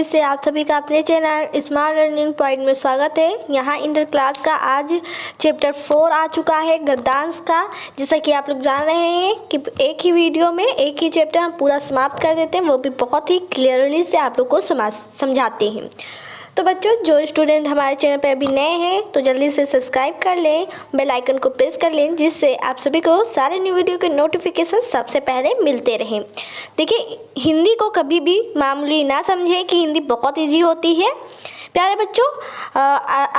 इससे आप सभी का अपने चैनल स्मार्ट लर्निंग पॉइंट में स्वागत है। यहाँ इंटर क्लास का आज चैप्टर 4 आ चुका है गद्यांश का। जैसा कि आप लोग जान रहे हैं कि एक ही वीडियो में एक ही चैप्टर हम पूरा समाप्त कर देते हैं, वो भी बहुत ही क्लियरली से आप लोग को समझाते हैं। तो बच्चों, जो स्टूडेंट हमारे चैनल पर अभी नए हैं तो जल्दी से सब्सक्राइब कर लें, बेल आइकन को प्रेस कर लें, जिससे आप सभी को सारे न्यू वीडियो के नोटिफिकेशन सबसे पहले मिलते रहें। देखिए, हिंदी को कभी भी मामूली ना समझें कि हिंदी बहुत ईजी होती है। प्यारे बच्चों,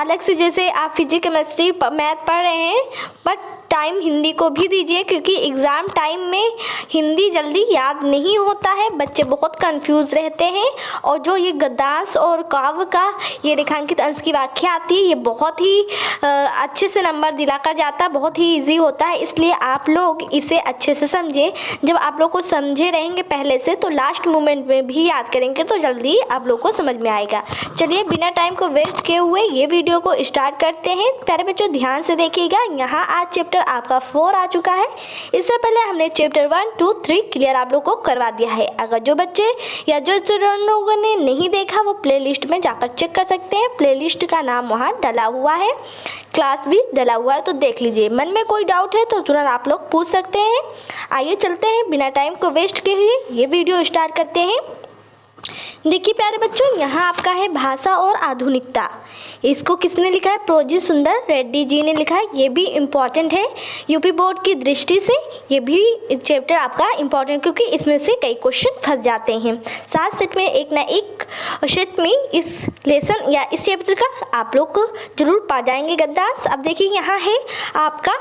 अलग से जैसे आप फिजिक्स केमिस्ट्री मैथ पढ़ रहे हैं, बट टाइम हिंदी को भी दीजिए, क्योंकि एग्ज़ाम टाइम में हिंदी जल्दी याद नहीं होता है, बच्चे बहुत कंफ्यूज रहते हैं। और जो ये गद्यांश और काव्य का ये रेखांकित अंश की व्याख्या आती है, ये बहुत ही अच्छे से नंबर दिलाकर जाता है, बहुत ही इजी होता है। इसलिए आप लोग इसे अच्छे से समझें। जब आप लोग को समझे रहेंगे पहले से, तो लास्ट मोमेंट में भी याद करेंगे तो जल्दी आप लोग को समझ में आएगा। चलिए बिना टाइम को वेस्ट किए हुए ये वीडियो को स्टार्ट करते हैं। प्यारे बच्चों, ध्यान से देखिएगा। यहाँ आज चैप्टर आपका 4 आ चुका है। इससे पहले हमने चैप्टर 1, 2, 3 क्लियर आप लोग को करवा दिया है। अगर जो बच्चे या जो स्टूडेंट लोगों ने नहीं देखा, वो प्लेलिस्ट में जाकर चेक कर सकते हैं। प्लेलिस्ट का नाम वहाँ डला हुआ है, क्लास भी डला हुआ है, तो देख लीजिए। मन में कोई डाउट है तो तुरंत आप लोग पूछ सकते हैं। आइए चलते हैं, बिना टाइम को वेस्ट किए हुए ये वीडियो स्टार्ट करते हैं। देखिए प्यारे बच्चों, यहाँ आपका है भाषा और आधुनिकता। इसको किसने लिखा है? प्रोजी सुंदर रेड्डी जी ने लिखा है। ये भी इम्पॉर्टेंट है यूपी बोर्ड की दृष्टि से। ये भी चैप्टर आपका इम्पॉर्टेंट, क्योंकि इसमें से कई क्वेश्चन फंस जाते हैं। 7 सेट में एक ना एक सेट में इस लेसन या इस चैप्टर का आप लोग को जरूर पा जाएंगे गद्यांश। अब देखिए, यहाँ है आपका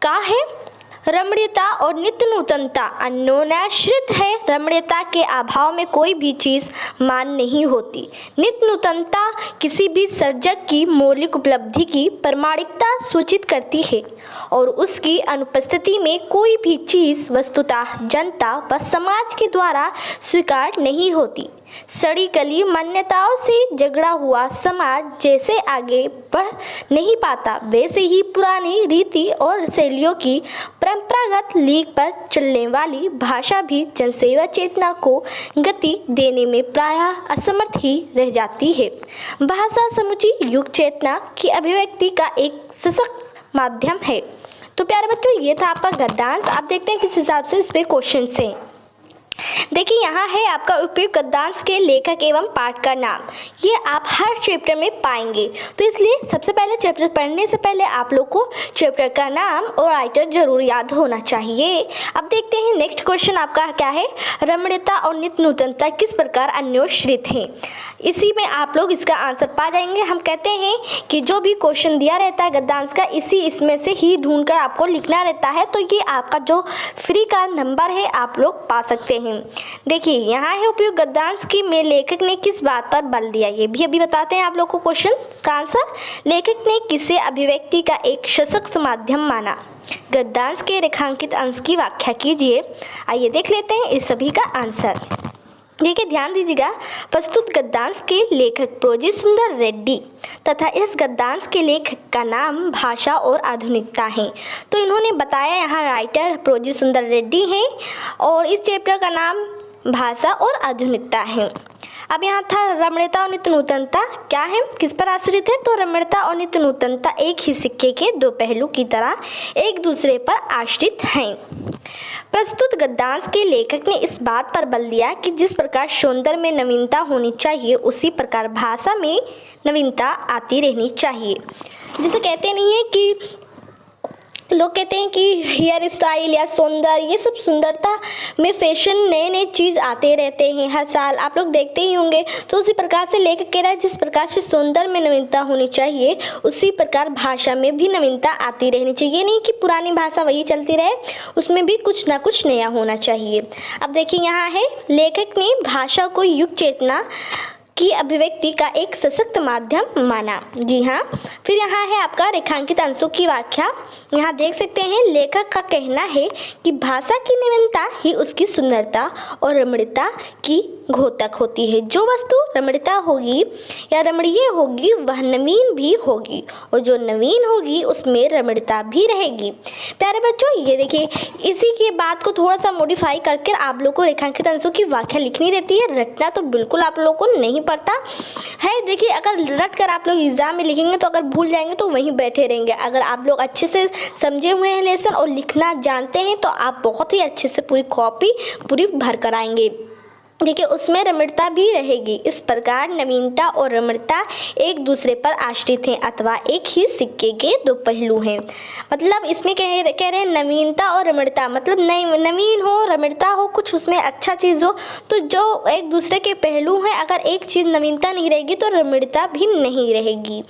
का है रमणीयता और नित्य नूतनता। अन्योन्याश्रित है। रमणीयता के अभाव में कोई भी चीज़ मान नहीं होती। नित्य नूतनता किसी भी सर्जक की मौलिक उपलब्धि की प्रामाणिकता सूचित करती है, और उसकी अनुपस्थिति में कोई भी चीज़ वस्तुतः जनता व समाज के द्वारा स्वीकार नहीं होती। सड़ी गली मान्यताओं से झगड़ा हुआ समाज जैसे आगे बढ़ नहीं पाता, वैसे ही पुरानी रीति और शैलियों की परंपरागत लीक पर चलने वाली भाषा भी जनसेवा चेतना को गति देने में प्रायः असमर्थ ही रह जाती है। भाषा समुची युग चेतना की अभिव्यक्ति का एक सशक्त माध्यम है। तो प्यारे बच्चों, ये था आपका गद्यांश। आप देखते हैं किस हिसाब से इस पे क्वेश्चन है। देखिए, यहाँ है आपका उपयुक्त गद्यांश के लेखक एवं पाठ का नाम। ये आप हर चैप्टर में पाएंगे, तो इसलिए सबसे पहले चैप्टर पढ़ने से पहले आप लोग को चैप्टर का नाम और राइटर जरूर याद होना चाहिए। अब देखते हैं नेक्स्ट क्वेश्चन आपका क्या है। रमणीयता और नित्य नूतनता किस प्रकार अन्योन्याश्रित हैं? इसी में आप लोग इसका आंसर पा जाएंगे। हम कहते हैं कि जो भी क्वेश्चन दिया रहता है गद्यांश का, इसमें से ही ढूंढकर आपको लिखना रहता है। तो ये आपका जो फ्री का नंबर है, आप लोग पा सकते हैं। देखिए, यहाँ है उपयुक्त गद्यांश की में लेखक ने किस बात पर बल दिया। ये भी अभी बताते हैं आप लोग को क्वेश्चन का आंसर। लेखक ने किसे अभिव्यक्ति का एक सशक्त माध्यम माना? गद्यांश के रेखांकित अंश की व्याख्या कीजिए। आइए देख लेते हैं इस सभी का आंसर। देखिए, ध्यान दीजिएगा। प्रस्तुत गद्यांश के लेखक प्रोजी सुंदर रेड्डी तथा इस गद्यांश के लेखक का नाम भाषा और आधुनिकता है। तो इन्होंने बताया, यहाँ राइटर प्रोजी सुंदर रेड्डी हैं और इस चैप्टर का नाम भाषा और आधुनिकता है। अब यहाँ था रमणीयता और नित्य नूतनता क्या है, किस पर आश्रित है? तो रमणीयता और नित्य नूतनता एक ही सिक्के के दो पहलू की तरह एक दूसरे पर आश्रित हैं। प्रस्तुत गद्यांश के लेखक ने इस बात पर बल दिया कि जिस प्रकार सौंदर्य में नवीनता होनी चाहिए, उसी प्रकार भाषा में नवीनता आती रहनी चाहिए। जिसे कहते नहीं है कि लोग कहते हैं कि हेयर स्टाइल या सौंदर्य, ये सब सुंदरता में फैशन नए नए चीज़ आते रहते हैं हर साल, आप लोग देखते ही होंगे। तो उसी प्रकार से लेखक कह रहा है, जिस प्रकार से सौंदर्य में नवीनता होनी चाहिए, उसी प्रकार भाषा में भी नवीनता आती रहनी चाहिए। नहीं कि पुरानी भाषा वही चलती रहे, उसमें भी कुछ ना कुछ नया होना चाहिए। अब देखिए, यहाँ है लेखक ने भाषा को युग चेतना की अभिव्यक्ति का एक सशक्त माध्यम माना। जी हाँ। फिर यहाँ है आपका रेखांकित अंशों की व्याख्या। यहाँ देख सकते हैं, लेखक का कहना है कि भाषा की नवीनता ही उसकी सुंदरता और रमणीयता की घोतक होती है। जो वस्तु रमणीयता होगी या रमणीय होगी वह नवीन भी होगी, और जो नवीन होगी उसमें रमणीयता भी रहेगी। प्यारे बच्चों, ये देखिए, इसी की बात को थोड़ा सा मॉडिफाई करके आप लोग को रेखांकित अंशों की व्याख्या लिखनी रहती है। रटना तो बिल्कुल आप लोग को नहीं पड़ता है। देखिए, अगर रट कर आप लोग एग्जाम में लिखेंगे तो अगर भूल जाएंगे तो वहीं बैठे रहेंगे। अगर आप लोग अच्छे से समझे हुए हैं लेसन और लिखना जानते हैं तो आप बहुत ही अच्छे से पूरी कॉपी पूरी भर कर आएंगे। देखिए, उसमें रमणीयता भी रहेगी। इस प्रकार नवीनता और रमणीयता एक दूसरे पर आश्रित हैं अथवा एक ही सिक्के के दो पहलू हैं। मतलब इसमें कह रहे हैं नवीनता और रमणीयता, मतलब नवीन हो, रमणीयता हो, कुछ उसमें अच्छा चीज़ हो, तो जो एक दूसरे के पहलू हैं। अगर एक चीज़ नवीनता नहीं रहेगी तो रमणीयता भी नहीं रहेगी।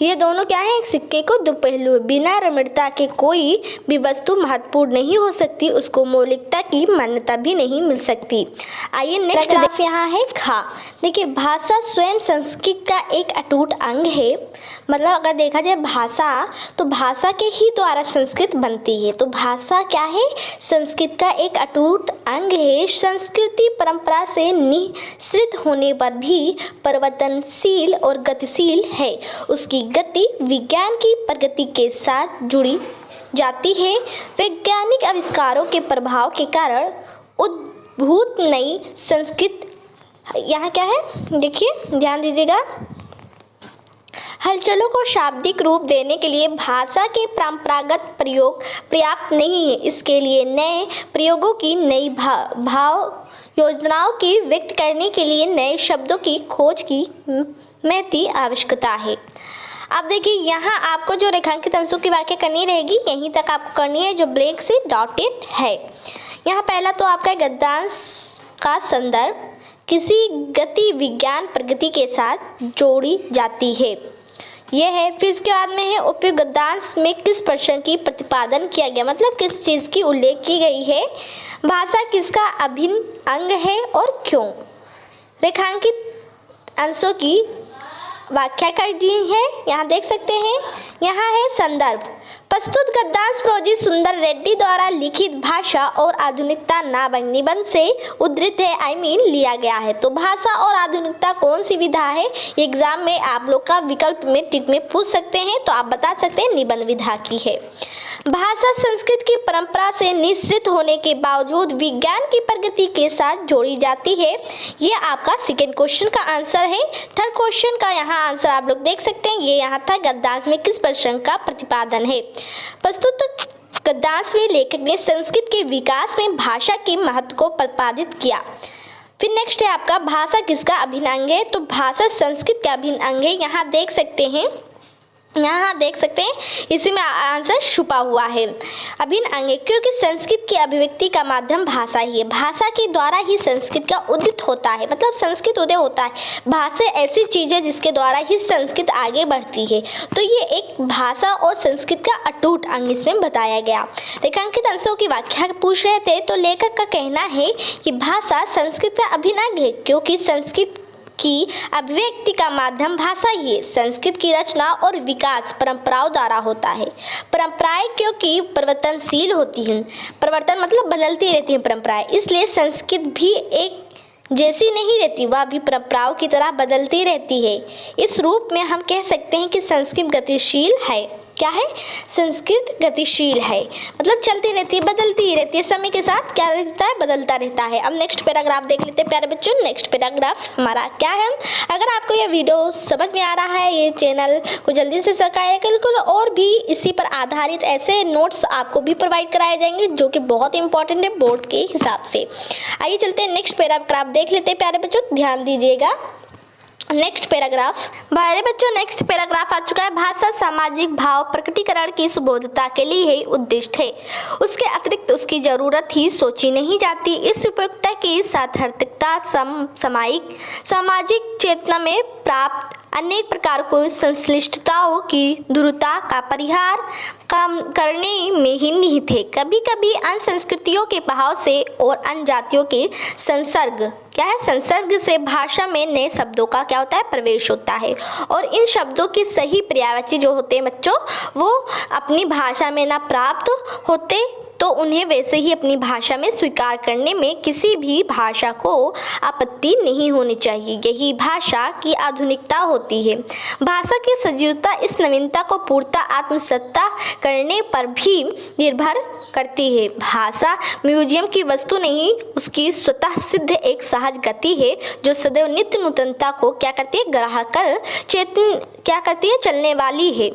ये दोनों क्या है, एक सिक्के को दो पहलू। बिना रमणीयता के कोई भी वस्तु महत्वपूर्ण नहीं हो सकती, उसको मौलिकता की मान्यता भी नहीं मिल सकती। आइए नेक्स्ट ग्राफ यहाँ है खा। देखिए, भाषा स्वयं संस्कृत का एक अटूट अंग है। मतलब अगर देखा जाए भाषा, तो भाषा के ही द्वारा संस्कृत बनती है। तो भाषा क्या है, संस्कृत का एक अटूट अंग है। संस्कृति परंपरा से निःसृत होने पर भी परिवर्तनशील और गतिशील है। उसकी गति विज्ञान की प्रगति के साथ जुड़ी जाती है। वैज्ञानिक आविष्कारों के प्रभाव के कारण उद्भूत नई संस्कृत, यहाँ क्या है, देखिए ध्यान दीजिएगा, हलचलों को शाब्दिक रूप देने के लिए भाषा के परंपरागत प्रयोग पर्याप्त नहीं है। इसके लिए नए प्रयोगों की, नई भाव योजनाओं की व्यक्त करने के लिए नए शब्दों की खोज की महती आवश्यकता है। अब देखिए, यहाँ आपको जो रेखांकित अंशों की व्याख्या करनी रहेगी, यहीं तक आपको करनी है जो ब्लैक से डॉटेड है। यहाँ पहला तो आपका गद्यांश का संदर्भ किसी गति विज्ञान प्रगति के साथ जोड़ी जाती है, यह है। फिर इसके बाद में है उपयुक्त गद्यांश में किस प्रश्न की प्रतिपादन किया गया, मतलब किस चीज़ की उल्लेख की गई है। भाषा किसका अभिन्न अंग है और क्यों। रेखांकित अंशों की व्याख्या कर दी है, यहाँ देख सकते हैं। यहाँ है संदर्भ। प्रस्तुत गद्यांश प्रोजी सुंदर रेड्डी द्वारा लिखित भाषा और आधुनिकता नामक निबंध से उद्धृत है, लिया गया है। तो भाषा और आधुनिकता कौन सी विधा है, एग्जाम में आप लोग का विकल्प में टिक में पूछ सकते हैं, तो आप बता सकते हैं निबंध विधा की है। भाषा संस्कृत की परंपरा से निःसृत होने के बावजूद विज्ञान की प्रगति के साथ जोड़ी जाती है। ये आपका सेकेंड क्वेश्चन का आंसर है। थर्ड क्वेश्चन का यहाँ आंसर आप लोग देख सकते हैं, ये यहाँ था गद्यांश में किस प्रश्न का प्रतिपादन है। प्रस्तुत गद्यांश में लेखक ने संस्कृत के विकास में भाषा के महत्व को प्रतिपादित किया। फिर नेक्स्ट है आपका भाषा किसका अभिन्न अंग है, तो भाषा संस्कृत का अभिन्न अंग है। यहाँ देख सकते हैं, यहाँ देख सकते हैं, इसी में आंसर छुपा हुआ है, अभिन्न अंग है, क्योंकि संस्कृत की अभिव्यक्ति का माध्यम भाषा ही है। भाषा के द्वारा ही संस्कृत का उदित होता है, मतलब संस्कृत उदय होता है। भाषा ऐसी चीज़ है जिसके द्वारा ही संस्कृत आगे बढ़ती है। तो ये एक भाषा और संस्कृत का अटूट अंग इसमें बताया गया। रेखांकित अंशों की व्याख्या पूछ रहे थे, तो लेखक का कहना है कि भाषा संस्कृत का अभिन्न अंग है, क्योंकि संस्कृत की अभिव्यक्ति का माध्यम भाषा ही है। संस्कृत की रचना और विकास परंपराओं द्वारा होता है। परंपराएं क्योंकि परिवर्तनशील होती हैं, परिवर्तन मतलब बदलती रहती हैं परंपराएं, इसलिए संस्कृत भी एक जैसी नहीं रहती, वह भी परंपराओं की तरह बदलती रहती है। इस रूप में हम कह सकते हैं कि संस्कृत गतिशील है। क्या है, संस्कृत गतिशील है, मतलब चलती रहती है, बदलती रहती है, समय के साथ क्या रहता है, बदलता रहता है। अब नेक्स्ट पैराग्राफ देख लेते हैं प्यारे बच्चों। नेक्स्ट पैराग्राफ हमारा क्या है। अगर आपको यह वीडियो समझ में आ रहा है, ये चैनल को जल्दी से सब्सक्राइब करें, और भी इसी पर आधारित ऐसे नोट्स आपको भी प्रोवाइड कराए जाएंगे जो कि बहुत इंपॉर्टेंट है बोर्ड के हिसाब से। आइए चलते हैं नेक्स्ट पैराग्राफ देख लेते हैं प्यारे बच्चों, ध्यान दीजिएगा। नेक्स्ट पैराग्राफ, प्यारे बच्चों नेक्स्ट पैराग्राफ आ चुका है। भाषा सामाजिक भाव प्रकटीकरण की सुबोधता के लिए ही उद्दिष्ट है, उसके अतिरिक्त उसकी जरूरत ही सोची नहीं जाती। इस उपयुक्तता की सार्थकता सामाजिक चेतना में प्राप्त अनेक प्रकार को संश्लिष्टताओं की दूरता का परिहार करने में ही निहित है। कभी कभी अन्य संस्कृतियों के प्रभाव से और अन्य जातियों के संसर्ग, क्या है, संसर्ग से भाषा में नए शब्दों का क्या होता है, प्रवेश होता है, और इन शब्दों की सही पर्यायवाची जो होते हैं बच्चों, वो अपनी भाषा में ना प्राप्त होते तो उन्हें वैसे ही अपनी भाषा में स्वीकार करने में किसी भी भाषा को आपत्ति नहीं होनी चाहिए। यही भाषा की आधुनिकता होती है। भाषा की सजीवता इस नवीनता को पूर्णतः आत्मसात करने पर भी निर्भर करती है। भाषा म्यूजियम की वस्तु नहीं, उसकी स्वतः सिद्ध एक सहज गति है जो सदैव नित्य नूतनता को क्या करती है, ग्राहक कर क्या करती है, चलने वाली है।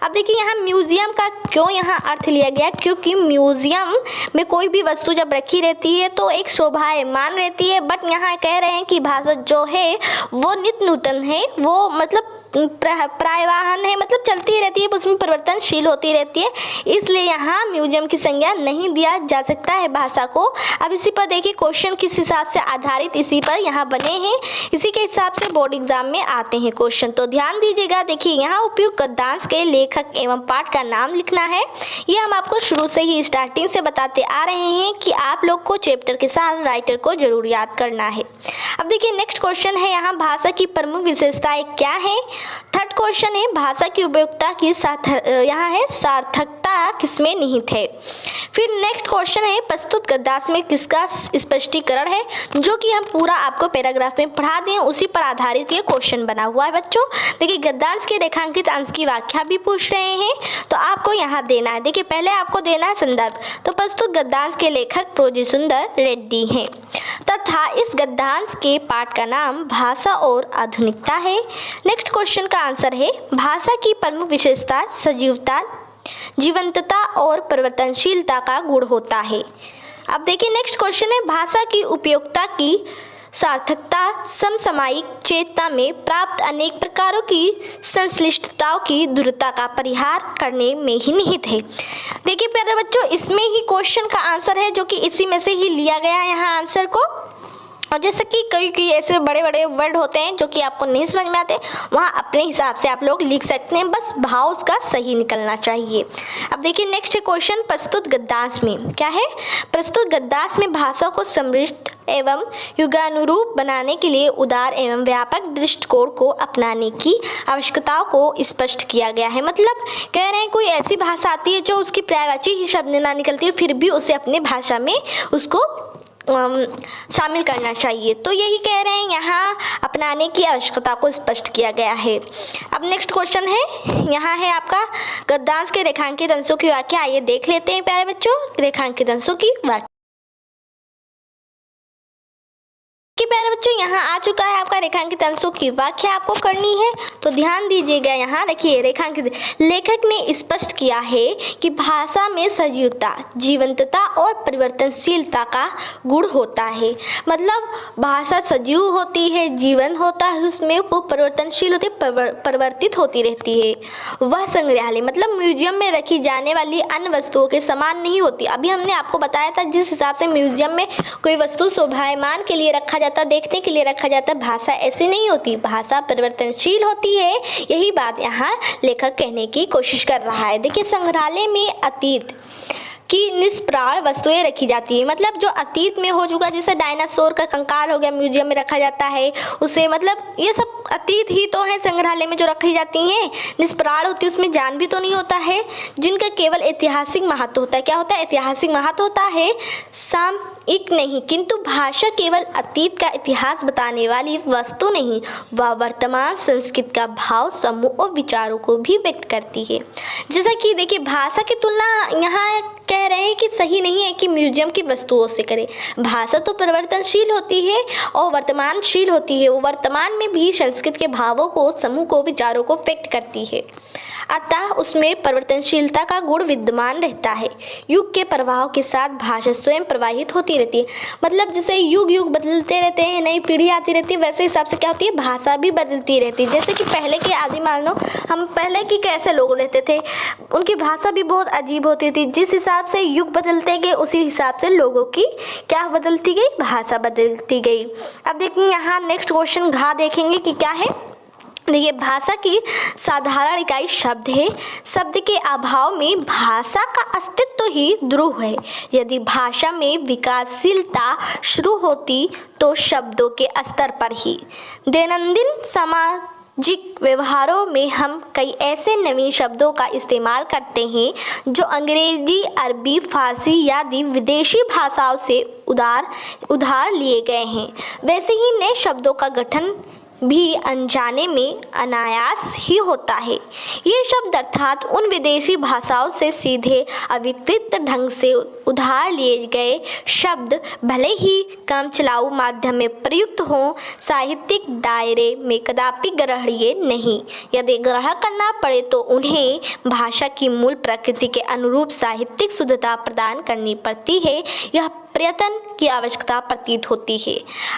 अब देखिए यहाँ म्यूजियम का क्यों यहाँ अर्थ लिया गया, क्योंकि म्यूजियम में कोई भी वस्तु जब रखी रहती है तो एक शोभायमान रहती है, बट यहाँ कह रहे हैं कि भाषा जो है वो नित्य नूतन है, वो मतलब प्रायवाहन है, मतलब चलती रहती है, उसमें परिवर्तनशील होती रहती है, इसलिए यहाँ म्यूजियम की संज्ञा नहीं दिया जा सकता है भाषा को। अब इसी पर देखिए क्वेश्चन किस हिसाब से आधारित इसी पर यहाँ बने हैं, इसी के हिसाब से बोर्ड एग्जाम में आते हैं क्वेश्चन, तो ध्यान दीजिएगा। देखिए यहाँ उपयुक्त गद्यांश के लेखक एवं पाठ का नाम लिखना है। ये हम आपको शुरू से ही स्टार्टिंग से बताते आ रहे हैं कि आप लोग को चैप्टर के साथ राइटर को जरूर याद करना है। अब देखिए नेक्स्ट क्वेश्चन है यहाँ भाषा की प्रमुख विशेषताएं क्या है। थर्ड क्वेश्चन है भाषा की उपयोगिता की यहाँ है सार्थकता किसमें निहित है। फिर नेक्स्ट क्वेश्चन है प्रस्तुत गद्यांश में किसका स्पष्टीकरण है, जो कि हम पूरा आपको पैराग्राफ में पढ़ा दें, उसी पर आधारित ये क्वेश्चन बना हुआ है बच्चों। देखिए गद्यांश के रेखांकित अंश की व्याख्या भी पूछ रहे हैं, तो आपको यहाँ देना है। देखिए पहले आपको देना है संदर्भ, तो प्रस्तुत गद्यांश के लेखक प्रोजी सुंदर रेड्डी हैं तथा इस गद्यांश के पाठ का नाम भाषा और आधुनिकता है। नेक्स्ट क्वेश्चन का आंसर है भाषा की प्रमुख विशेषता सजीवता, जीवंतता और परिवर्तनशीलता का गुण होता है। अब देखिए नेक्स्ट क्वेश्चन है भाषा की उपयोगिता की सार्थकता समसामयिक चेतना में प्राप्त अनेक प्रकारों की संश्लिष्टताओं की दूरता का परिहार करने में ही निहित है। देखिए प्यारे बच्चों, इसमें ही क्वेश्चन का आंसर है, जो कि इसी में से ही लिया गया है यहाँ आंसर को। और जैसे कि कई ऐसे बड़े बड़े वर्ड होते हैं जो कि आपको नहीं समझ में आते, वहाँ अपने हिसाब से आप लोग लिख सकते हैं, बस भाव उसका सही निकलना चाहिए। अब देखिए नेक्स्ट क्वेश्चन प्रस्तुत गद्यांश में क्या है। प्रस्तुत गद्यांश में भाषा को समृद्ध एवं युगानुरूप बनाने के लिए उदार एवं व्यापक दृष्टिकोण को अपनाने की आवश्यकताओं को स्पष्ट किया गया है। मतलब कह रहे हैं कोई ऐसी भाषा आती है जो उसकी पर्यायवाची ही शब्द ना निकलती है, फिर भी उसे अपने भाषा में उसको शामिल करना चाहिए, तो यही कह रहे हैं यहाँ अपनाने की आवश्यकता को स्पष्ट किया गया है। अब नेक्स्ट क्वेश्चन है, यहाँ है आपका गद्यांश के रेखांकित अंशों की व्याख्या। आइए देख लेते हैं प्यारे बच्चों रेखांकित अंशों की व्याख्या। प्यारे बच्चों यहाँ आ चुका है आपका रेखांकित अंशों की व्याख्या आपको करनी है, तो ध्यान दीजिएगा। यहाँ देखिए रेखांकित लेखक ने स्पष्ट किया है कि भाषा में सजीवता, जीवंतता और परिवर्तनशीलता का गुण होता है। मतलब भाषा सजीव होती है, जीवन होता है उसमें, वो परिवर्तनशील होती है, परिवर्तित होती रहती है। वह संग्रहालय मतलब म्यूजियम में रखी जाने वाली अन्य वस्तुओं के समान नहीं होती। अभी हमने आपको बताया था जिस हिसाब से म्यूजियम में कोई वस्तु शोभायमान के लिए रखा जाता, देखने के लिए रखा जाता, भाषा ऐसी नहीं होती, भाषा परिवर्तनशील होती है। यही बात यहाँ लेखक कहने की कोशिश कर रहा है। देखिए संग्रहालय में अतीत की निष्प्राण वस्तुएं रखी जाती है, मतलब जो अतीत में हो चुका, जैसे डायनासोर का कंकाल हो गया म्यूजियम में रखा जाता है उसे, मतलब ये सब अतीत ही तो है संग्रहालय में जो रखी जाती हैं। निष्प्राण होती है, उसमें जान भी तो नहीं होता है, जिनका केवल ऐतिहासिक महत्व होता है। क्या होता है? ऐतिहासिक महत्व होता है, सामयिक नहीं। किंतु भाषा केवल अतीत का इतिहास बताने वाली वस्तु नहीं, वह वर्तमान संस्कृति का भाव, समूह और विचारों को भी व्यक्त करती है। जैसा कि देखिए भाषा की तुलना यहाँ कह रहे हैं कि सही नहीं है कि म्यूजियम की वस्तुओं से करें। भाषा तो परिवर्तनशील होती है और वर्तमानशील होती है, वो वर्तमान में भी संस्कृत के भावों को, समूह को, विचारों को व्यक्त करती है, अतः उसमें परिवर्तनशीलता का गुण विद्यमान रहता है। युग के प्रभाव के साथ भाषा स्वयं प्रवाहित होती रहती है। मतलब जैसे युग युग बदलते रहते हैं, नई पीढ़ी आती रहती है, वैसे हिसाब से क्या होती है, भाषा भी बदलती रहती है। जैसे कि पहले के आदि मान लो हम पहले की कैसे लोग रहते थे, उनकी भाषा भी बहुत अजीब होती थी। जिस हिसाब से युग बदलते गए उसी हिसाब से लोगों की क्या बदलती गई, भाषा बदलती गई। अब देखिए यहाँ नेक्स्ट क्वेश्चन घा देखेंगे कि क्या है। देखिए भाषा की साधारण इकाई शब्द है। शब्द के अभाव में भाषा का अस्तित्व ही द्रोह है। यदि भाषा में विकासशीलता शुरू होती तो शब्दों के स्तर पर ही दैनंदिन सामाजिक व्यवहारों में हम कई ऐसे नवीन शब्दों का इस्तेमाल करते हैं जो अंग्रेजी, अरबी, फारसी आदि विदेशी भाषाओं से उधार लिए गए हैं। वैसे ही नए शब्दों का गठन भी अनजाने में अनायास ही होता है। ये शब्द अर्थात उन विदेशी भाषाओं से सीधे अविकृत ढंग से उधार लिए गए शब्द भले ही कम चलाऊ माध्यम में प्रयुक्त हों, साहित्यिक दायरे में कदापि ग्रहणीय नहीं। यदि ग्रहण करना पड़े तो उन्हें भाषा की मूल प्रकृति के अनुरूप साहित्यिक शुद्धता प्रदान करनी पड़ती है। यह प्रयत्न की आवश्यकता प्रतीत होती है।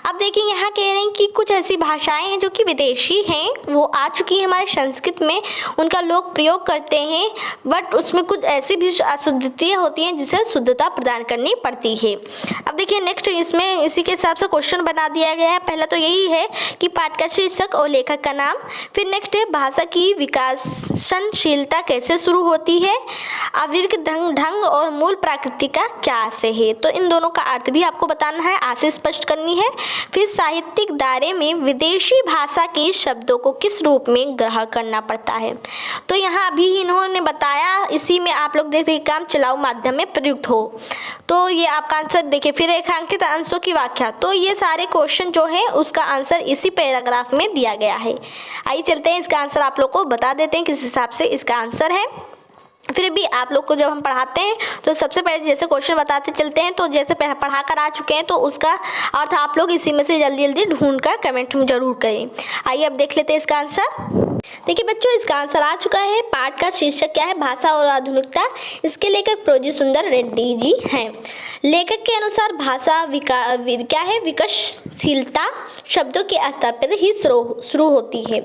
अब देखिए, यहाँ कह रहे हैं कि कुछ ऐसी भाषाएं हैं जो कि विदेशी हैं, वो आ चुकी हैं हमारे संस्कृत में, उनका लोग प्रयोग करते हैं, बट उसमें कुछ ऐसी भी अशुद्धताएं होती हैं जिसे शुद्धता प्रदान करनी पड़ती है। अब देखिए नेक्स्ट, इसमें इसी के हिसाब से क्वेश्चन बना दिया गया है। पहला तो यही है कि पाठ का शीर्षक और लेखक का नाम। फिर नेक्स्ट है भाषा की विकासनशीलता कैसे शुरू होती है, अविरत ढंग और मूल प्रकृति का क्या आशय है। तो इन दोनों का अर्थ भी आपको बताना है, आशय स्पष्ट करनी है। फिर साहित्यिक दायरे में विदेशी भाषा के शब्दों को किस रूप में ग्रहण करना पड़ता है। तो यहाँ अभी इन्होंने बताया, इसी में आप लोग देखते हैं काम चलाऊ माध्यम में प्रयुक्त हो, तो ये आपका आंसर देखिए। फिर रेखांकित अंशों की व्याख्या, तो ये सारे क्वेश्चन जो है उसका आंसर इसी पैराग्राफ में दिया गया है। आइए चलते हैं, इसका आंसर आप लोग को बता देते हैं किस हिसाब से इसका आंसर है। फिर भी आप लोग को जब हम पढ़ाते हैं तो सबसे पहले जैसे क्वेश्चन बताते चलते हैं, तो जैसे पढ़ा कर आ चुके हैं तो उसका अर्थ आप लोग इसी में से जल्दी जल्दी ढूंढ कर कमेंट में जरूर करें। आइए अब देख लेते हैं इसका आंसर। देखिए बच्चों, इसका आंसर आ चुका है। पाठ का शीर्षक क्या है, भाषा और आधुनिकता। इसके लेखक प्रोजी सुंदर रेड्डी जी हैं। लेखक के अनुसार भाषा क्या है, विकासशीलता शब्दों के स्तर पर ही शुरू होती है।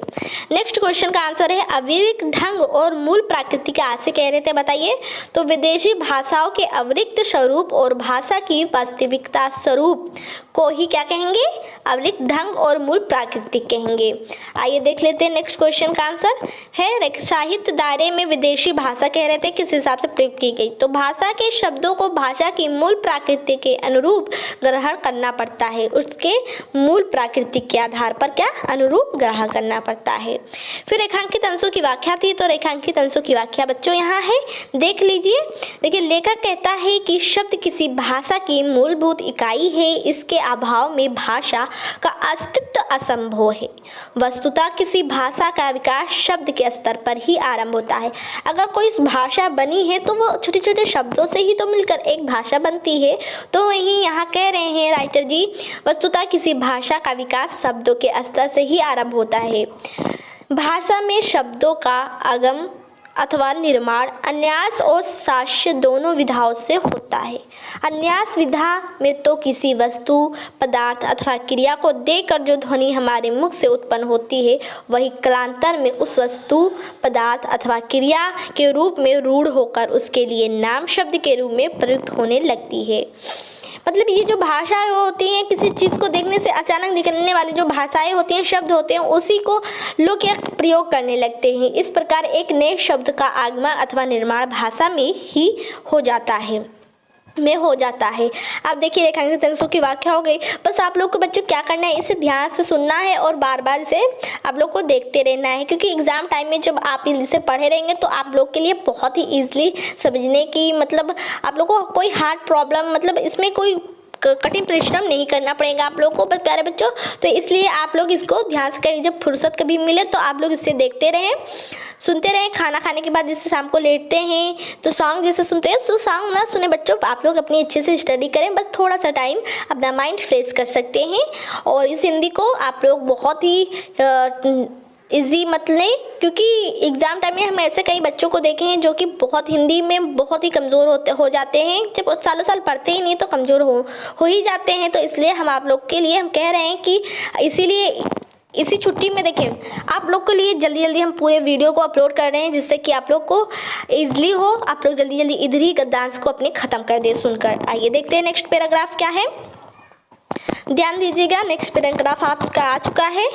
नेक्स्ट क्वेश्चन का आंसर है अविरत ढंग और मूल प्रकृति का आशय कह रहे थे, बताइए। तो विदेशी भाषाओं के अविरत स्वरूप और भाषा की वास्तविकता स्वरूप को ही क्या कहेंगे, अविरत ढंग और मूल प्रकृति कहेंगे। आइए देख लेते हैं नेक्स्ट क्वेश्चन का आंसर है साहित्य दायरे में विदेशी भाषा कह रहे थे किस हिसाब से प्रयोग की गई। तो भाषा के शब्दों को भाषा की मूल प्रकृति के अनुरूप ग्रहण करना पड़ता है, उसके मूल प्रकृति के आधार पर क्या अनुरूप ग्रहण करना पड़ता है। फिर रेखांकित अंशों की व्याख्या थी, तो रेखांकित अंशों की व्याख्या बच्चों यहाँ है, देख लीजिए। देखिए लेखक कहता है कि शब्द किसी भाषा की मूलभूत इकाई है, इसके अभाव में भाषा का अस्तित्व असंभव है। वस्तुतः किसी भाषा का विकास शब्द के स्तर पर ही आरंभ होता है। अगर कोई भाषा बनी है तो वो छोटे छोटे शब्दों से ही तो मिलकर एक भाषा बनती है। तो वहीं यहाँ कह रहे हैं राइटर जी, वस्तुतः किसी भाषा का विकास शब्दों के स्तर से ही आरंभ होता है। भाषा में शब्दों का आगम अथवा निर्माण अन्यास और साक्ष्य दोनों विधाओं से होता है। अन्यास विधा में तो किसी वस्तु, पदार्थ अथवा क्रिया को देखकर जो ध्वनि हमारे मुख से उत्पन्न होती है, वही कालांतर में उस वस्तु, पदार्थ अथवा क्रिया के रूप में रूढ़ होकर उसके लिए नाम शब्द के रूप में प्रयुक्त होने लगती है। मतलब ये जो भाषाएं होती हैं, किसी चीज़ को देखने से अचानक निकलने वाली जो भाषाएं होती हैं, शब्द होते हैं, उसी को लोग क्या प्रयोग करने लगते हैं। इस प्रकार एक नए शब्द का आगमन अथवा निर्माण भाषा में ही हो जाता है। अब देखिए रेखांकित अंशों की व्याख्या हो गई। बस आप लोग को बच्चों क्या करना है, इसे ध्यान से सुनना है और बार बार इसे आप लोग को देखते रहना है, क्योंकि एग्जाम टाइम में जब आप इसे पढ़े रहेंगे तो आप लोग के लिए बहुत ही ईजिली समझने की, मतलब आप लोग को कोई हार्ड प्रॉब्लम, मतलब इसमें कोई कठिन परिश्रम नहीं करना पड़ेगा आप लोग को प्यारे बच्चों। तो इसलिए आप लोग इसको ध्यान से करिए, जब फुर्सत कभी मिले तो आप लोग इसे देखते रहें, सुनते रहें। खाना खाने के बाद जैसे शाम को लेटते हैं तो सॉन्ग जैसे सुनते हैं, तो सॉन्ग ना सुने बच्चों, आप लोग अपनी अच्छे से स्टडी करें, बस थोड़ा सा टाइम अपना माइंड फ्रेश कर सकते हैं। और इस हिंदी को आप लोग बहुत ही ईजी मत लें, क्योंकि एग्ज़ाम टाइम में हम ऐसे कई बच्चों को देखे हैं जो कि बहुत हिंदी में बहुत ही कमज़ोर हो जाते हैं, जब सालों साल पढ़ते ही नहीं तो कमज़ोर हो ही जाते हैं। तो इसलिए हम आप लोग के लिए हम कह रहे हैं कि इसीलिए इसी छुट्टी में देखिए आप लोग के लिए जल्दी जल्दी हम पूरे वीडियो को अपलोड कर रहे हैं, जिससे कि आप लोग को ईजिली हो, आप लोग जल्दी जल्दी इधर ही गद्यांश को अपने ख़त्म कर दे सुनकर। आइए देखते हैं नेक्स्ट पैराग्राफ क्या है। ध्यान दीजिएगा, नेक्स्ट पैराग्राफ आपका आ चुका है।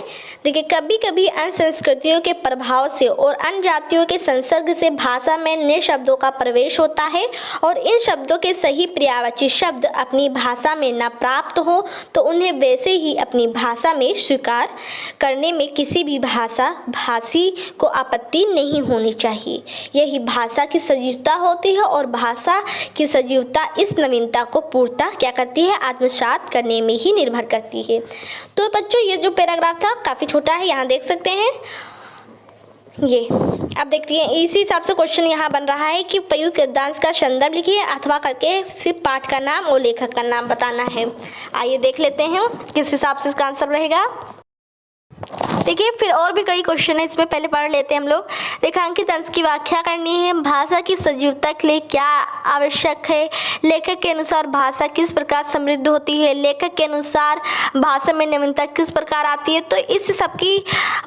देखिए, कभी कभी अन्य संस्कृतियों के प्रभाव से और अन्य जातियों के संसर्ग से भाषा में नए शब्दों का प्रवेश होता है और इन शब्दों के सही पर्यायवाची शब्द अपनी भाषा में न प्राप्त हो तो उन्हें वैसे ही अपनी भाषा में स्वीकार करने में किसी भी भाषी को आपत्ति नहीं होनी चाहिए। यही भाषा की सजीवता होती है और भाषा की सजीवता इस नवीनता को पूर्णतः क्या करती है, आत्मसात करने में ही निर्भर करती है। तो बच्चों, ये जो पैराग्राफ था काफ़ी छोटा है, यहाँ देख सकते हैं। ये अब देखते हैं, इसी हिसाब से क्वेश्चन यहाँ बन रहा है कि प्रयुक्त गद्यांश का संदर्भ लिखिए अथवा करके सिर्फ पाठ का नाम और लेखक का नाम बताना है। आइए देख लेते हैं किस हिसाब से इसका आंसर रहेगा। देखिए, फिर और भी कई क्वेश्चन है, इसमें पहले पढ़ लेते हैं हम लोग। रेखांकित अंश की व्याख्या करनी है। भाषा की सजीवता के लिए क्या आवश्यक है? लेखक के अनुसार भाषा किस प्रकार समृद्ध होती है? लेखक के अनुसार भाषा में नवीनता किस प्रकार आती है? तो इस सबकी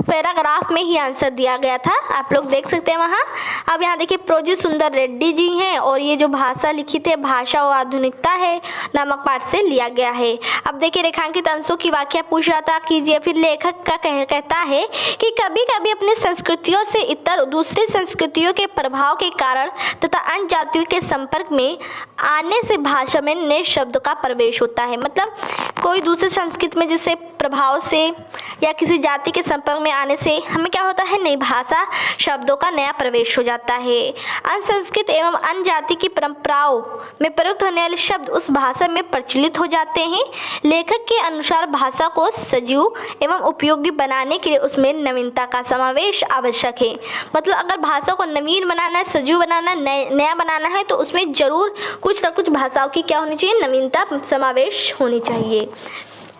पैराग्राफ में ही आंसर दिया गया था, आप लोग देख सकते हैं वहाँ। अब यहाँ देखिए, प्रोजित सुंदर रेड्डी जी हैं और ये जो भाषा लिखित है भाषा और आधुनिकता है नामक पाठ से लिया गया है। अब देखिए, रेखांकित अंशों की व्याख्या पूछ रहा था कीजिए। फिर लेखक का कहता है कि कभी कभी अपनी संस्कृतियों से इतर दूसरी संस्कृतियों के प्रभाव के कारण तथा अन्य जातियों के संपर्क में आने से भाषा में नए शब्द का प्रवेश होता है। मतलब कोई दूसरी संस्कृति में जैसे प्रभाव से या किसी जाति के संपर्क में आने से हमें क्या होता है, नई भाषा शब्दों का नया प्रवेश हो जाता है। अन्य संस्कृति एवं अन्य जाति की परंपराओं में प्रयुक्त होने वाले शब्द उस भाषा में प्रचलित हो जाते हैं। लेखक के अनुसार भाषा को सजीव एवं उपयोगी बनाने के लिए उसमें नवीनता का समावेश आवश्यक है। मतलब अगर भाषा को नवीन बनाना है, सजीव बनाना है, नया बनाना है, तो उसमें जरूर कुछ ना कुछ भाषाओं की क्या होनी चाहिए, नवीनता समावेश होनी चाहिए।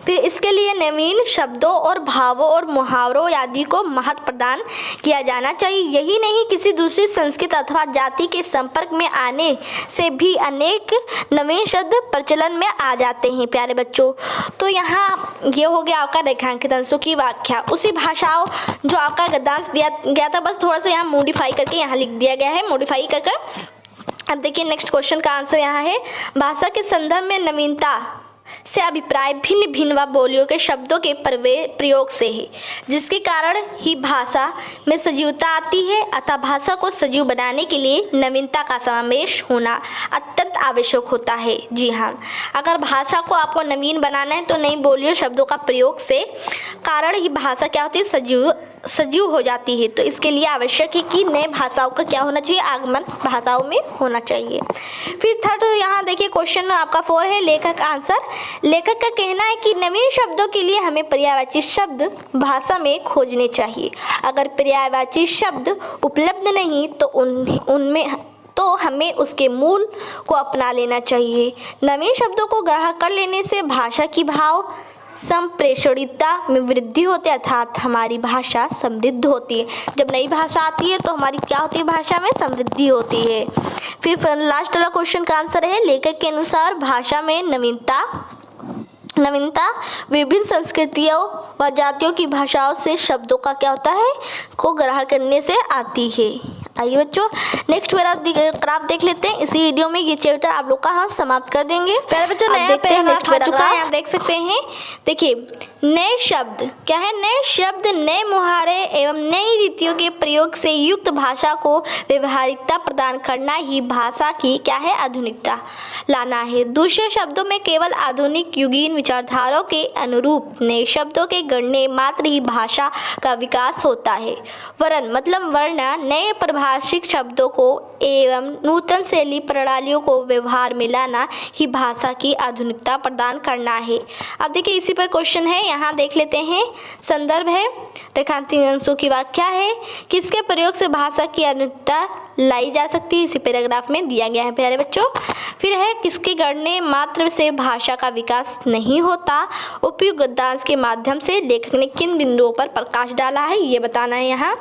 फिर इसके लिए नवीन शब्दों और भावों और मुहावरों आदि को महत्व प्रदान किया जाना चाहिए। यही नहीं, किसी दूसरी संस्कृति अथवा जाति के संपर्क में आने से भी अनेक नवीन शब्द प्रचलन में आ जाते हैं प्यारे बच्चों। तो यहाँ ये हो गया आपका रेखांकित अंशों की व्याख्या। उसी भाषाओं जो आपका गद्यांश दिया गया था, बस थोड़ा सा यहाँ मॉडिफाई करके यहाँ लिख दिया गया है, मॉडिफाई कर। अब देखिए, नेक्स्ट क्वेश्चन का आंसर यहाँ है, भाषा के संदर्भ में नवीनता से अभिप्राय भिन्न भिन्न व बोलियों के शब्दों के प्रयोग से है, जिसके कारण ही भाषा में सजीवता आती है। अतः भाषा को सजीव बनाने के लिए नवीनता का समावेश होना अत्यंत आवश्यक होता है। जी हाँ, अगर भाषा को आपको नवीन बनाना है तो नई बोलियों शब्दों का प्रयोग से कारण ही भाषा क्या होती है, सजीव हो जाती है। तो इसके लिए आवश्यक है कि नए भाषाओं का क्या होना चाहिए, आगमन भाषाओं में होना चाहिए। फिर थर्ड यहाँ देखिए, क्वेश्चन आपका 4 है, लेखक आंसर। लेखक का कहना है कि नवीन शब्दों के लिए हमें पर्यायवाची शब्द भाषा में खोजने चाहिए। अगर पर्यायवाची शब्द उपलब्ध नहीं तो हमें उसके मूल को अपना लेना चाहिए। नवीन शब्दों को ग्रहण कर लेने से भाषा की भाव संप्रेषणीयता में वृद्धि होती है, अर्थात हमारी भाषा समृद्ध होती है। जब नई भाषा आती है तो हमारी क्या होती है, भाषा में समृद्धि होती है। फिर लास्ट वाला क्वेश्चन का आंसर है, लेखक के अनुसार भाषा में नवीनता विभिन्न संस्कृतियों व जातियों की भाषाओं से शब्दों का क्या होता है, को ग्रहण करने से आती है। आइए बच्चों, नेक्स्ट पैराग्राफ देख लेते हैं। इसी वीडियो में ये चैप्टर आप लोग का हम समाप्त कर देंगे। पहले बच्चों नया पैराग्राफ आ चुका है, आप देख सकते हैं। देखिए, नए शब्द क्या है, नए शब्द नए मुहावरे एवं नई रीतियों के प्रयोग से युक्त भाषा को व्यवहारिकता प्रदान करना ही भाषा की क्या है, आधुनिकता लाना है। दूसरे शब्दों में केवल आधुनिक युगीन विचारधाराओं के अनुरूप नए शब्दों के गढ़ने मात्र ही भाषा का विकास होता है। वरना नए परिभाषिक शब्दों को एवं नूतन शैली प्रणालियों को व्यवहार में लाना ही भाषा की आधुनिकता प्रदान करना है। अब देखिए, इसी पर क्वेश्चन है, यहाँ देख लेते हैं। संदर्भ है, रेखांकित अंशों की व्याख्या है, किसके प्रयोग से भाषा की आधुनिकता लाई जा सकती है, इसी पैराग्राफ में दिया गया है प्यारे बच्चों। फिर है, किसके गढ़ने मात्र से भाषा का विकास नहीं होता, उपयुक्त गद्यांश के माध्यम से लेखक ने किन बिंदुओं पर प्रकाश डाला है, ये बताना है यहाँ।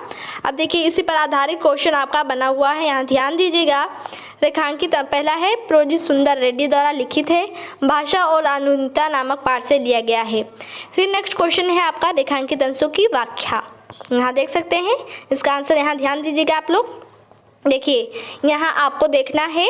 अब देखिए, इसी पर आधारित क्वेश्चन आपका बना हुआ है, यहाँ ध्यान दीजिएगा। रेखांकित पहला है, प्रोजित सुंदर रेड्डी द्वारा लिखित है, भाषा और आधुनिकता नामक पाठ से लिया गया है। फिर नेक्स्ट क्वेश्चन है आपका, रेखांकित अंशों की व्याख्या। यहाँ देख सकते हैं, इसका आंसर यहाँ ध्यान दीजिएगा आप लोग। देखिए, यहाँ आपको देखना है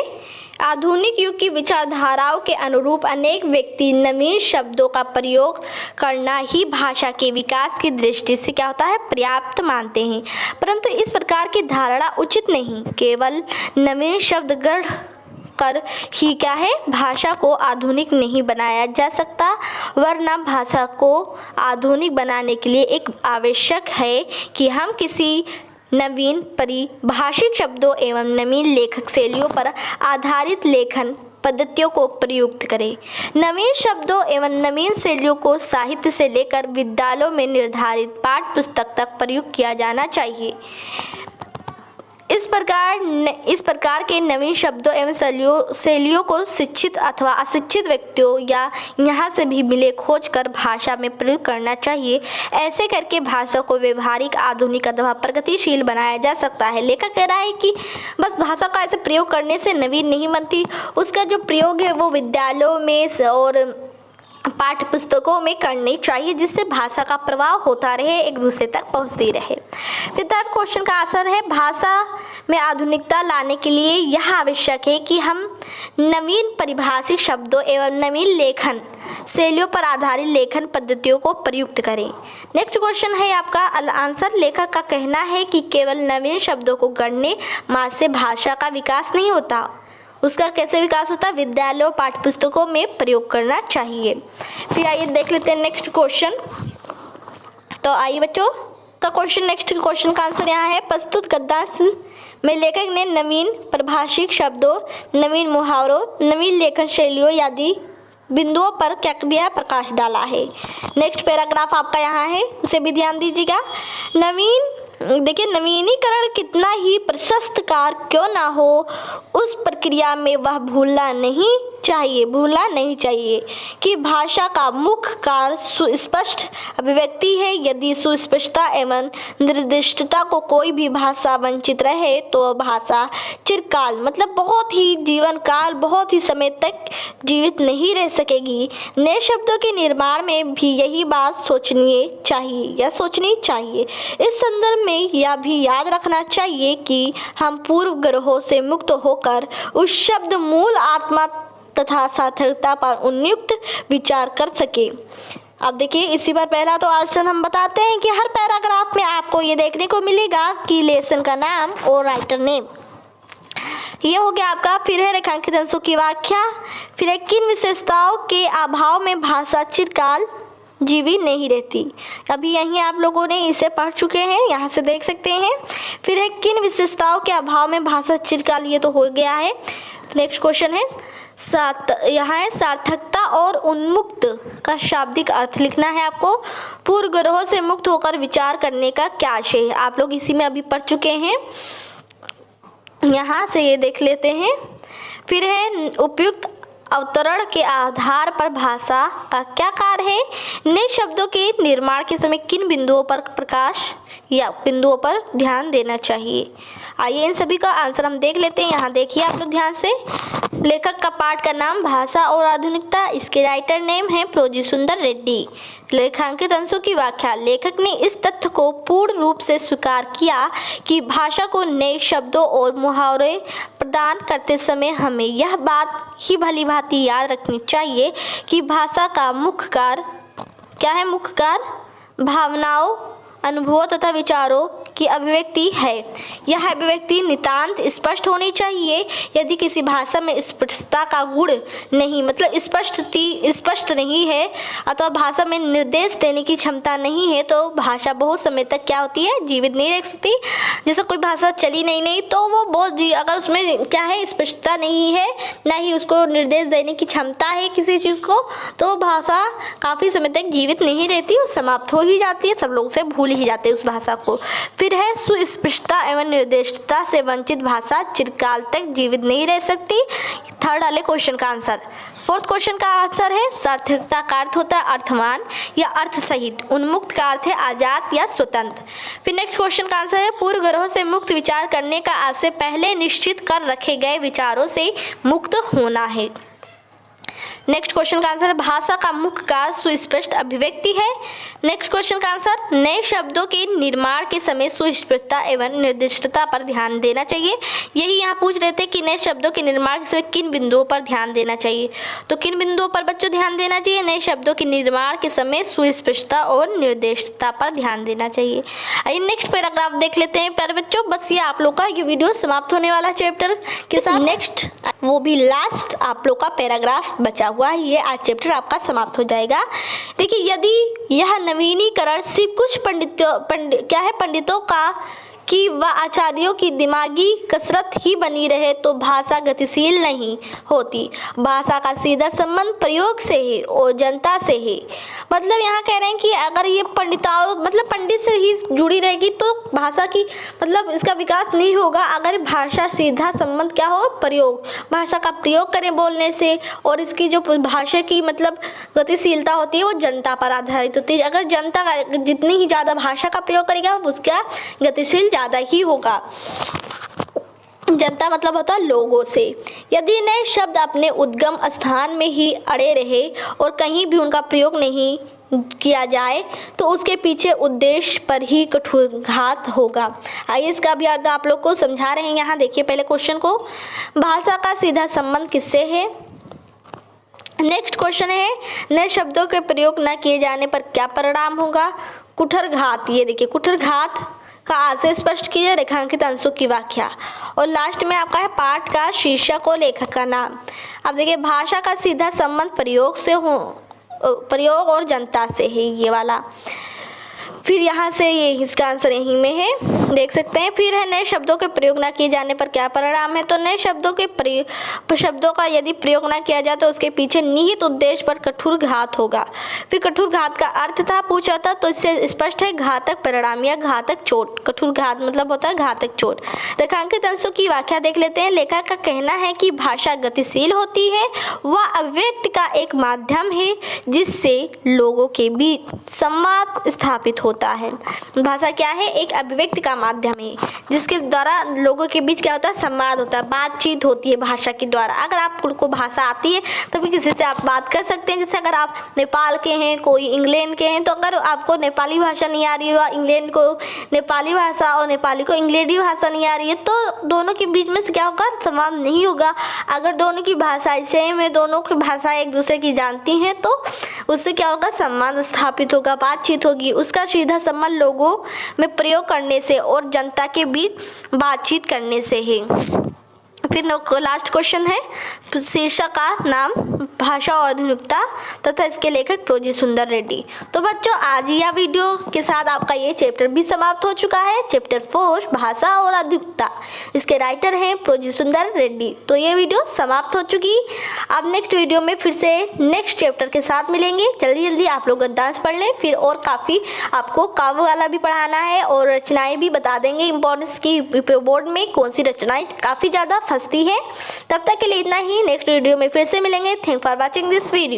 आधुनिक युग की विचारधाराओं के अनुरूप अनेक व्यक्ति नवीन शब्दों का प्रयोग करना ही भाषा के विकास की दृष्टि से क्या होता है, पर्याप्त मानते हैं। परंतु इस प्रकार की धारणा उचित नहीं। केवल नवीन शब्द गढ़ कर ही क्या है, भाषा को आधुनिक नहीं बनाया जा सकता, वरना भाषा को आधुनिक बनाने के लिए एक आवश्यक है कि हम किसी नवीन परिभाषिक शब्दों एवं नवीन लेखक शैलियों पर आधारित लेखन पद्धतियों को प्रयुक्त करें। नवीन शब्दों एवं नवीन शैलियों को साहित्य से लेकर विद्यालयों में निर्धारित पाठ्य पुस्तक तक प्रयुक्त किया जाना चाहिए। इस प्रकार के नवीन शब्दों एवं शैलियों को शिक्षित अथवा अशिक्षित व्यक्तियों या यहाँ से भी मिले खोज कर भाषा में प्रयोग करना चाहिए। ऐसे करके भाषा को व्यवहारिक, आधुनिक अथवा प्रगतिशील बनाया जा सकता है। लेखक कह रहा है कि बस भाषा का ऐसे प्रयोग करने से नवीन नहीं बनती, उसका जो प्रयोग है वो विद्यालयों में और पाठ्य पुस्तकों में करनी चाहिए, जिससे भाषा का प्रभाव होता रहे, एक दूसरे तक पहुंचती रहे। फिर थर्ड क्वेश्चन का आंसर है, भाषा में आधुनिकता लाने के लिए यह आवश्यक है कि हम नवीन परिभाषिक शब्दों एवं नवीन लेखन शैलियों पर आधारित लेखन पद्धतियों को प्रयुक्त करें। नेक्स्ट क्वेश्चन है आपका आंसर, लेखक का कहना है कि केवल नवीन शब्दों को गढ़ने मात्र से भाषा का विकास नहीं होता, उसका कैसे विकास होता है, विद्यालयों पाठ्य पुस्तकों में प्रयोग करना चाहिए। फिर आइए देख लेते हैं नेक्स्ट क्वेश्चन। तो आइए बच्चों का क्वेश्चन, नेक्स्ट क्वेश्चन का आंसर यहाँ है, प्रस्तुत गद्यांश में लेखक ने नवीन परिभाषिक शब्दों, नवीन मुहावरों, नवीन लेखन शैलियों आदि बिंदुओं पर क्या किया, प्रकाश डाला है। नेक्स्ट पैराग्राफ आपका यहाँ है, उसे भी ध्यान दीजिएगा। देखिए, नवीनीकरण कितना ही प्रशस्त कार्य क्यों ना हो, उस प्रक्रिया में वह भूलना नहीं चाहिए कि भाषा का मुख्य कार्य सुस्पष्ट अभिव्यक्ति है। यदि सुस्पष्टता एवं निर्दिष्टता को कोई भी भाषा वंचित रहे तो भाषा चिरकाल मतलब बहुत ही जीवन काल, बहुत ही समय तक जीवित नहीं रह सकेगी। नए शब्दों के निर्माण में भी यही बात सोचनी चाहिए। इस संदर्भ में यह भी याद रखना चाहिए कि हम पूर्व ग्रहों से मुक्त होकर उस शब्द मूल आत्मा तथा सार्थकता पर उन्युक्त विचार कर सके। अब देखिए, इसी पर पहला तो ऑप्शन हम बताते हैं कि हर पैराग्राफ में आपको ये देखने को मिलेगा कि लेसन का नाम और राइटर नेम, ये हो गया आपका। फिर है रेखांकित अंशों की व्याख्या, फिर है किन विशेषताओं के अभाव में भाषा चिरकाल जीवित नहीं रहती। अभी यहीं आप लोगों ने इसे पढ़ चुके हैं, यहाँ से देख सकते हैं। फिर है किन विशेषताओं के अभाव में भाषा चिरकाल, ये तो हो गया है। नेक्स्ट क्वेश्चन है यहाँ है सार्थकता और उन्मुक्त का शाब्दिक अर्थ लिखना है आपको। पूर्व ग्रहों से मुक्त होकर विचार करने का क्या आशय है, आप लोग इसी में अभी पढ़ चुके हैं, यहाँ से ये देख लेते हैं। फिर है उपयुक्त अवतरण के आधार पर भाषा का क्या कार्य है। नए शब्दों के निर्माण के समय किन बिंदुओं पर प्रकाश या बिंदुओं पर ध्यान देना चाहिए। आइए इन सभी का आंसर हम देख लेते हैं। यहाँ देखिए आप लोग ध्यान से, लेखक का पाठ का नाम भाषा और आधुनिकता, इसके राइटर नेम है प्रोजी सुंदर रेड्डी। लेखांकित अंशों की व्याख्या, लेखक ने इस तथ्य को पूर्ण रूप से स्वीकार किया कि भाषा को नए शब्दों और मुहावरे प्रदान करते समय हमें यह बात ही भली भांति याद रखनी चाहिए कि भाषा का मुख्य कार्य क्या है, मुख्य कार्य भावनाओं, अनुभवों तथा विचारों की अभिव्यक्ति है। यह अभिव्यक्ति नितांत स्पष्ट होनी चाहिए। यदि किसी भाषा में स्पष्टता का गुण नहीं, मतलब स्पष्ट नहीं है अथवा भाषा में निर्देश देने की क्षमता नहीं है, तो भाषा बहुत समय तक क्या होती है, जीवित नहीं रह सकती। जैसे कोई भाषा चली नहीं तो वो बहुत अगर उसमें क्या है, स्पष्टता नहीं है, ना ही उसको निर्देश देने की क्षमता है किसी चीज़ को, तो भाषा काफ़ी समय तक जीवित नहीं रहती, समाप्त हो ही जाती है, सब लोग से भूल ही जाते हैं उस भाषा को। फिर है सुस्पष्टता एवं निर्दिष्टता से वंचित भाषा चिरकाल तक जीवित नहीं रह सकती। थर्ड वाले क्वेश्चन का आंसर। फोर्थ क्वेश्चन का आंसर है सार्थकता का अर्थ होता है अर्थवान या अर्थ सहित, उन्मुक्त का अर्थ है आजाद या स्वतंत्र। फिर नेक्स्ट क्वेश्चन का आंसर है पूर्व ग्रहों से मुक्त विचार करने का आशय पहले निश्चित कर रखे गए विचारों से मुक्त होना है। नेक्स्ट क्वेश्चन का आंसर भाषा का मुख्य कार्य सुस्पष्ट अभिव्यक्ति है। नेक्स्ट क्वेश्चन का आंसर नए शब्दों के निर्माण के समय सुस्पष्टता एवं निर्दिष्टता पर ध्यान देना चाहिए। यही यहाँ पूछ रहे थे कि नए शब्दों के निर्माण के समय किन बिंदुओं पर ध्यान देना चाहिए। तो किन बिंदुओं पर बच्चों ध्यान देना चाहिए? नए शब्दों के निर्माण के समय सुस्पष्टता और निर्दिष्टता पर ध्यान देना चाहिए। आइए नेक्स्ट पैराग्राफ देख लेते हैं प्यारे बच्चों। बस ये आप लोग का ये वीडियो समाप्त होने वाला चैप्टर के साथ। नेक्स्ट वो भी लास्ट आप लोग का पैराग्राफ बचा हुआ है, ये आज चैप्टर आपका समाप्त हो जाएगा। देखिए, यदि यह नवीनीकरण सिर्फ कुछ पंडितों का कि व आचार्यों की दिमागी कसरत ही बनी रहे तो भाषा गतिशील नहीं होती। भाषा का सीधा संबंध प्रयोग से है और जनता से है। मतलब यहाँ कह रहे हैं कि अगर ये पंडित से ही जुड़ी रहेगी तो भाषा की मतलब इसका विकास नहीं होगा। अगर भाषा सीधा संबंध क्या हो, प्रयोग, भाषा का प्रयोग करें बोलने से, और इसकी जो भाषा की मतलब गतिशीलता होती है वो जनता पर आधारित होती है। अगर जनता जितनी ही ज़्यादा भाषा का प्रयोग करेगा उसका गतिशील ज़्यादा ही होगा। जनता मतलब होता है लोगों से। यदि नए शब्द अपने उद्गम स्थान में ही अड़े रहे और कहीं भी उनका प्रयोग नहीं किया जाए तो उसके पीछे उद्देश्य पर ही कठोरघात होगा। आइए इसका भी अर्थ आप लोग को समझा रहे हैं। यहाँ देखिए पहले क्वेश्चन को, भाषा का सीधा संबंध किससे है। नेक्स्ट क्वेश्चन है, नए शब्दों के प्रयोग न किए जाने पर क्या परिणाम होगा। कुठरघात, ये देखिए कुठरघात का आशय स्पष्ट कीजिए, रेखांकित अंशों की व्याख्या। और लास्ट में आपका है पाठ का शीर्षक और लेखक का नाम। अब देखिए भाषा का सीधा संबंध प्रयोग और जनता से है, ये वाला। फिर यहाँ से ये इसका आंसर यहीं में है, देख सकते हैं। फिर है नए शब्दों के प्रयोग न किए जाने पर क्या परिणाम है। तो नए शब्दों का यदि प्रयोग न किया जाए तो उसके पीछे निहित उद्देश्य पर कठोर घात होगा। फिर कठोर घात का अर्थ था पूछा था, तो इससे स्पष्ट है घातक परिणाम या घातक चोट। कठोर घात मतलब होता है घातक चोट। रेखांकित अंशों की व्याख्या देख लेते हैं। लेखक का कहना है कि भाषा गतिशील होती है, वह अभिव्यक्ति का एक माध्यम है जिससे लोगों के बीच संवाद स्थापित होता है। भाषा क्या है, एक अभिव्यक्ति का माध्यम है जिसके द्वारा लोगों के बीच क्या होता है, संवाद होता है, बातचीत होती है भाषा के द्वारा। अगर आपको भाषा आती है तभी किसी से आप बात कर सकते हैं। जैसे अगर आप नेपाल के हैं, कोई इंग्लैंड के हैं, तो अगर आपको नेपाली भाषा नहीं आ रही है, इंग्लैंड को नेपाली भाषा और नेपाली को इंग्लैंडी भाषा नहीं आ रही है, तो दोनों के बीच में से क्या होगा, संवाद नहीं होगा। अगर दोनों की भाषाएं सेम है, दोनों की भाषाएं एक दूसरे की जानती हैं, तो उससे क्या होगा, संवाद स्थापित होगा, बातचीत होगी। उसका सीधा संबंध लोगों में प्रयोग करने से और जनता के बीच बातचीत करने से है। फिर लास्ट क्वेश्चन है, शीर्षक का नाम भाषा और आधुनिकता तथा इसके लेखक प्रोजी सुंदर रेड्डी। तो बच्चों आज यह वीडियो के साथ आपका ये चैप्टर भी समाप्त हो चुका है। चैप्टर 4 भाषा और आधुनिकता, इसके राइटर हैं प्रोजी सुंदर रेड्डी। तो ये वीडियो समाप्त हो चुकी। अब नेक्स्ट वीडियो में फिर से नेक्स्ट चैप्टर के साथ मिलेंगे। जल्दी जल्दी आप लोग गद्यांश पढ़ लें। फिर और काफ़ी आपको काव्य वाला भी पढ़ाना है और रचनाएँ भी बता देंगे इंपॉर्टेंस की, बोर्ड में कौन सी रचनाएँ काफ़ी ज़्यादा फंसती है। तब तक के लिए इतना ही। नेक्स्ट वीडियो में फिर से मिलेंगे। Thank for watching this video.